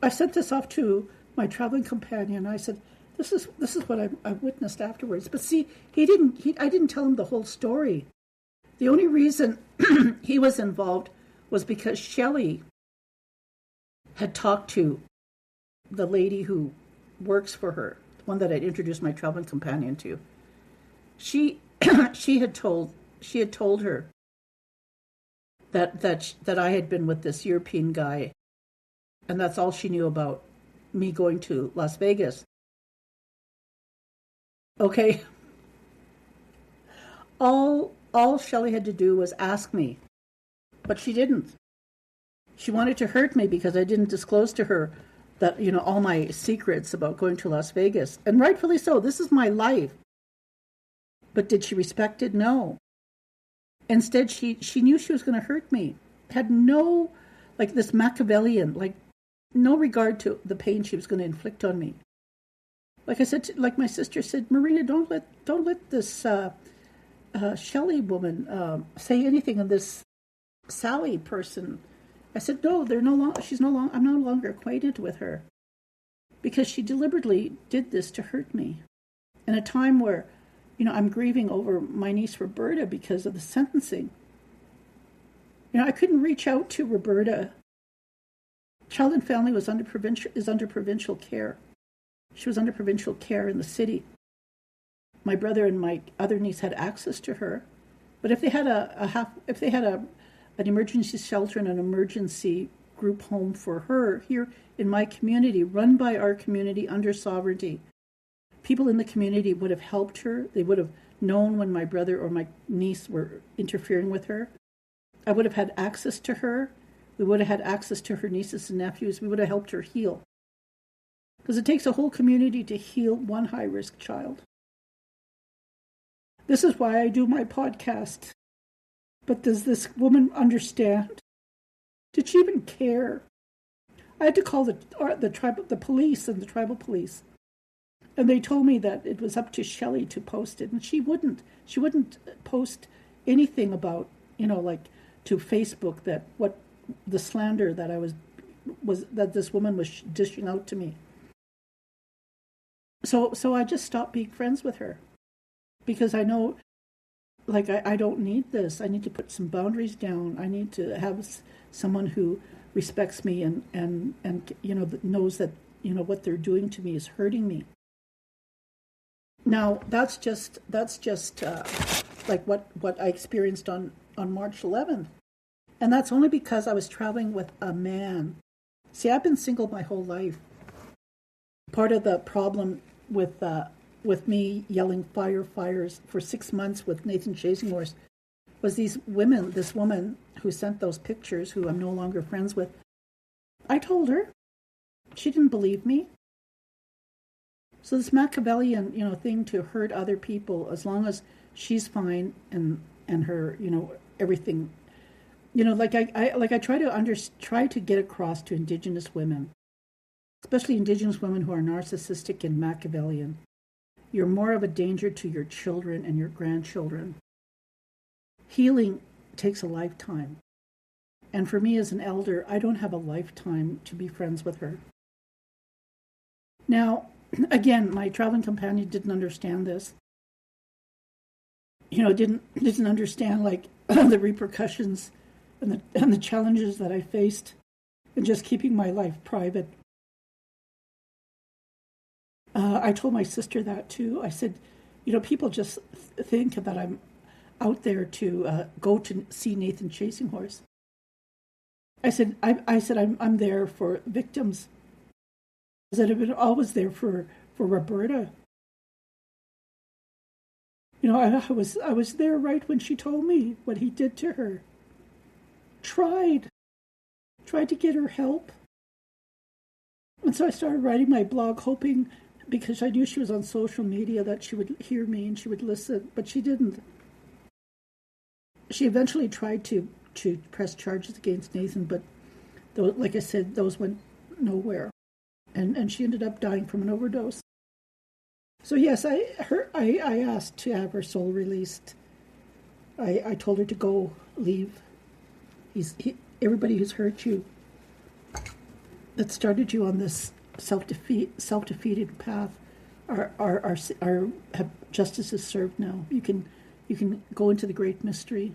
S1: I sent this off to my traveling companion. I said, "This is what I witnessed afterwards." But see, I didn't tell him the whole story. The only reason he was involved was because Shelley had talked to the lady who works for her, the one that I'd introduced my traveling companion to. She had told her that I had been with this European guy, and that's all she knew about me going to Las Vegas. Okay. All Shelley had to do was ask me, but she didn't. She wanted to hurt me because I didn't disclose to her that, all my secrets about going to Las Vegas. And rightfully so. This is my life. But did she respect it? No. Instead, she knew she was going to hurt me. Had no, this Machiavellian, no regard to the pain she was going to inflict on me. Like I said, like my sister said, Marina, don't let this Shelley woman say anything of this Sally person. I said, no, I'm no longer acquainted with her, because she deliberately did this to hurt me in a time where, I'm grieving over my niece Roberta because of the sentencing. I couldn't reach out to Roberta. Child and Family is under provincial care. She was under provincial care in the city. My brother and my other niece had access to her, but if they had an emergency shelter and an emergency group home for her here in my community, run by our community under sovereignty, people in the community would have helped her. They would have known when my brother or my niece were interfering with her. I would have had access to her. We would have had access to her nieces and nephews. We would have helped her heal. Because it takes a whole community to heal one high-risk child. This is why I do my podcast. But does this woman understand? Did she even care? I had to call the police and the tribal police. And they told me that it was up to Shelley to post it. And she wouldn't. She wouldn't post anything about, to Facebook that what the slander that that this woman was dishing out to me. So I just stopped being friends with her, because I know, I don't need this. I need to put some boundaries down. I need to have someone who respects me and knows that, what they're doing to me is hurting me. Now, that's just what I experienced on March 11th. And that's only because I was traveling with a man. See, I've been single my whole life. Part of the problem with me yelling fire, fires for 6 months with Nathan Chasing Horse was this woman who sent those pictures, who I'm no longer friends with. I told her. She didn't believe me. So this Machiavellian, thing to hurt other people, as long as she's fine and her, everything, I try to get across to Indigenous women, especially Indigenous women who are narcissistic and Machiavellian. You're more of a danger to your children and your grandchildren. Healing takes a lifetime. And for me as an elder, I don't have a lifetime to be friends with her. Now, again, my traveling companion didn't understand this. Didn't understand the repercussions and the challenges that I faced in just keeping my life private. I told my sister that too. I said, people just think that I'm out there to go to see Nathan Chasing Horse. I said I'm there for victims. I said I've been always there for Roberta. I was there right when she told me what he did to her. Tried to get her help. And so I started writing my blog, hoping, because I knew she was on social media, that she would hear me and she would listen, but she didn't. She eventually tried to press charges against Nathan, but like I said, those went nowhere. And she ended up dying from an overdose. So yes, I asked to have her soul released. I told her to go, leave. Everybody who's hurt you, that started you on this self-defeated path, have justice is served now. You can go into the great mystery.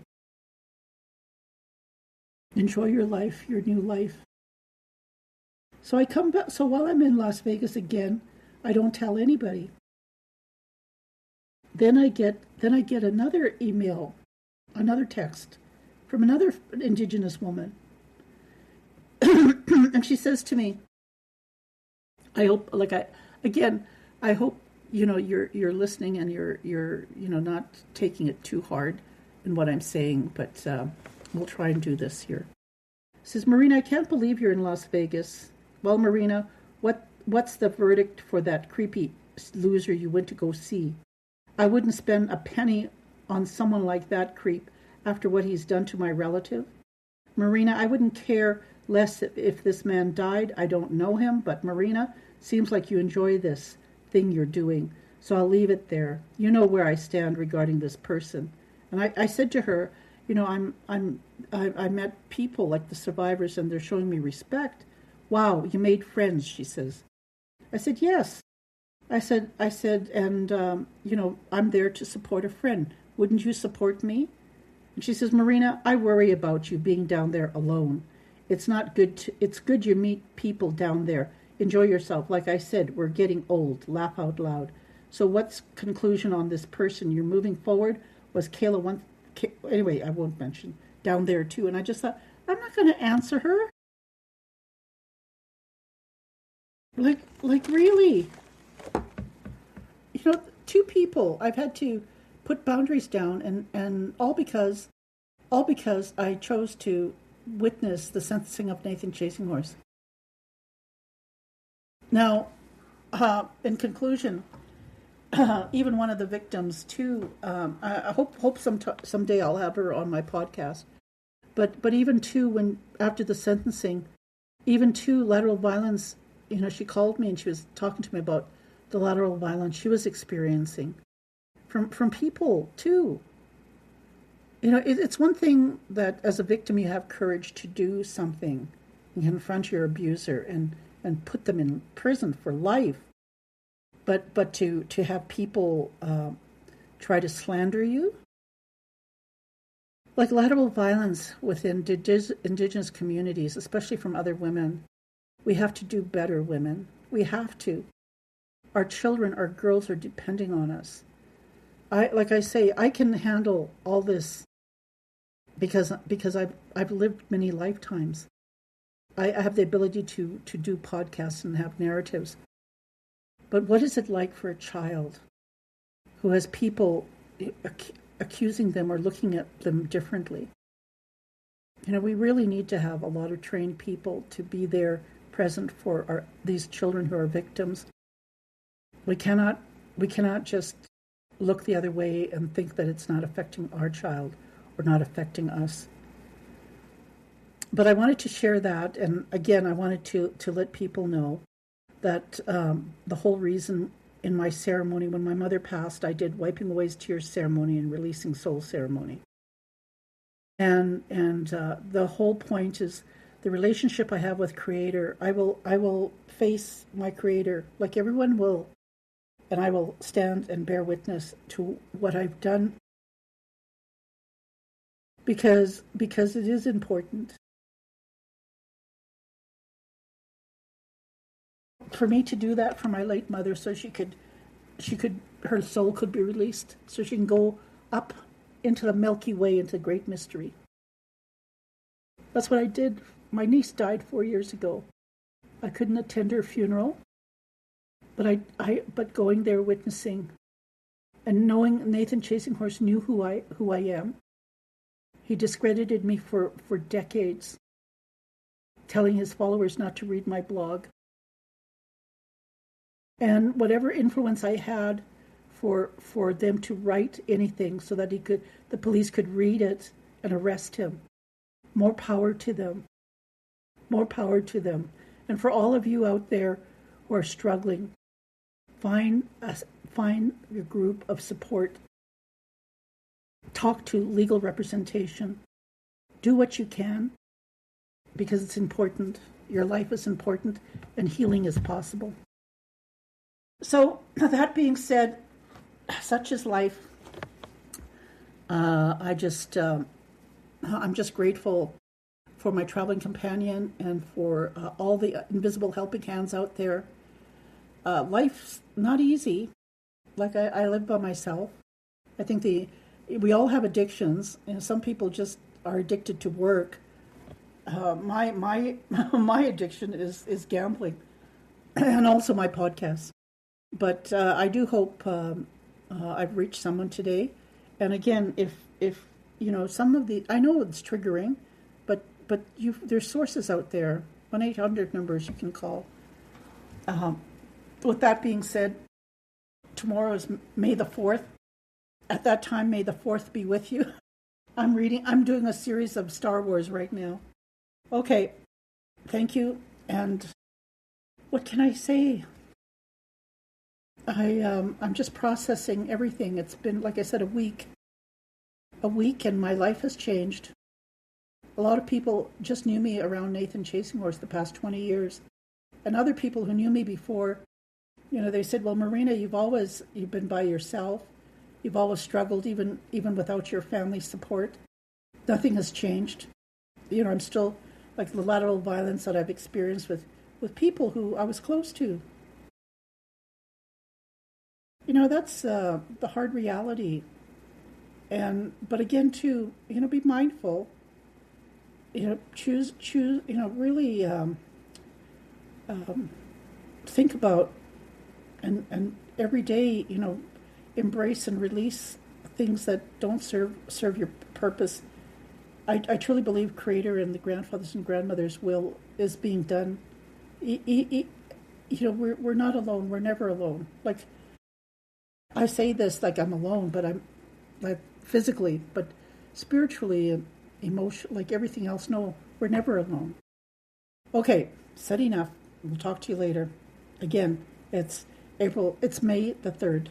S1: Enjoy your life, your new life. So I come back. So while I'm in Las Vegas again, I don't tell anybody. Then I get another email, another text from another Indigenous woman. And she says to me, I hope, I hope, you're listening and you're not taking it too hard in what I'm saying, but we'll try and do this here. Says, Marina, I can't believe you're in Las Vegas. Well, Marina, what's the verdict for that creepy loser you went to go see? I wouldn't spend a penny on someone like that creep after what he's done to my relative. Marina, I wouldn't care less if this man died. I don't know him, but Marina, seems like you enjoy this thing you're doing, so I'll leave it there. You know where I stand regarding this person. And I said to her, I met people like the survivors, and they're showing me respect. Wow, you made friends, she says. I said, yes. I said, and, I'm there to support a friend. Wouldn't you support me? And she says, Marina, I worry about you being down there alone. It's not good. It's good you meet people down there. Enjoy yourself. Like I said, we're getting old. Laugh out loud. So what's conclusion on this person? You're moving forward? Was Kayla one? Anyway, I won't mention. Down there too. And I just thought, I'm not going to answer her. Like really? Two people, I've had to put boundaries down, and all because I chose to witness the sentencing of Nathan Chasing Horse. Now, in conclusion, even one of the victims too. I hope someday I'll have her on my podcast. But even too, when after the sentencing, even too lateral violence. She called me and she was talking to me about the lateral violence she was experiencing from people too. It's one thing that as a victim you have courage to do something and confront your abuser and put them in prison for life. But to have people try to slander you, like lateral violence within Indigenous communities, especially from other women, we have to do better, women. We have to. Our children, our girls are depending on us. I can handle all this because I've lived many lifetimes. I have the ability to do podcasts and have narratives. But what is it like for a child who has people accusing them or looking at them differently? We really need to have a lot of trained people to be there present for these children who are victims. We cannot just look the other way and think that it's not affecting our child or not affecting us. But I wanted to share that, and again, I wanted to let people know that the whole reason in my ceremony, when my mother passed, I did Wiping Away Tears ceremony and Releasing Soul ceremony. And the whole point is the relationship I have with Creator. I will face my Creator like everyone will, and I will stand and bear witness to what I've done because it is important for me to do that for my late mother, so her soul could be released, so she can go up into the Milky Way, into great mystery. That's what I did. My niece died 4 years ago. I couldn't attend her funeral, but going there, witnessing, and knowing Nathan Chasing Horse knew who I am. He discredited me for decades, telling his followers not to read my blog. And whatever influence I had for them to write anything so that the police could read it and arrest him. More power to them. More power to them. And for all of you out there who are struggling, find your group of support. Talk to legal representation. Do what you can, because it's important. Your life is important, and healing is possible. So, that being said, such is life. I'm just grateful for my traveling companion, and for all the invisible helping hands out there. Life's not easy. Like I live by myself. I think we all have addictions, and some people just are addicted to work. My my addiction is gambling, and also my podcast. But I do hope I've reached someone today. And again, if some of the, I know it's triggering, but there's sources out there, 1-800 numbers you can call. With that being said, tomorrow is May the 4th. At that time, may the 4th be with you. I'm doing a series of Star Wars right now. Okay, thank you. And what can I say? I'm just processing everything. It's been, like I said, a week, and my life has changed. A lot of people just knew me around Nathan Chasing Horse the past 20 years. And other people who knew me before, they said, well, Marina, you've been by yourself. You've always struggled, even without your family support. Nothing has changed. I'm still, like, the lateral violence that I've experienced with people who I was close to. That's the hard reality. But again, too, be mindful. Choose. Really think about and every day, embrace and release things that don't serve your purpose. I truly believe Creator and the grandfathers and grandmothers' will is being done. We're not alone. We're never alone. Like, I say this like I'm alone, but I'm like physically, but spiritually and emotionally, like everything else. No, we're never alone. Okay, said enough. We'll talk to you later. Again, it's May the 3rd.